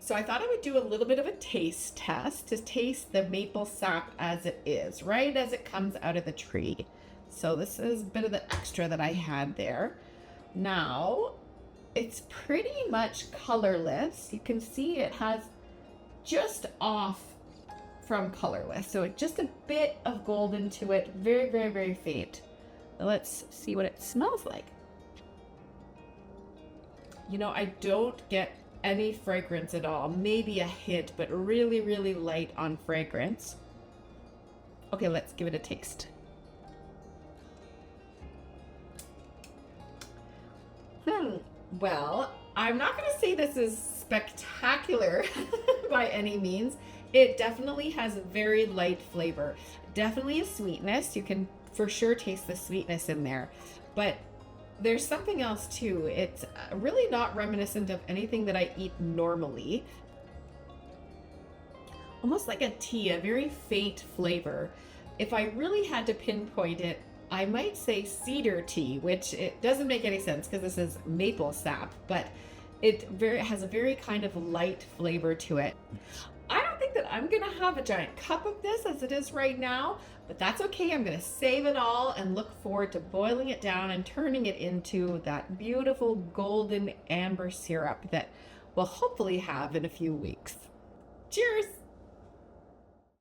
So I thought I would do a little bit of a taste test to taste the maple sap as it is, right as it comes out of the tree. So this is a bit of the extra that I had there. Now, it's pretty much colorless. You can see it has just off from colorless. So it just a bit of golden to it, very, very, very faint. Let's see what it smells like. You know, I don't get any fragrance at all, maybe a hint, but really, really light on fragrance. Okay, let's give it a taste. Well, I'm not going to say this is spectacular by any means. It definitely has a very light flavor, definitely a sweetness. You can for sure taste the sweetness in there, but there's something else too. It's really not reminiscent of anything that I eat normally. Almost like a tea, a very faint flavor. If I really had to pinpoint it, I might say cedar tea, which it doesn't make any sense because this is maple sap, but it has a very kind of light flavor to it. I don't think that I'm gonna have a giant cup of this as it is right now, but that's okay. I'm gonna save it all and look forward to boiling it down and turning it into that beautiful golden amber syrup that we'll hopefully have in a few weeks. Cheers!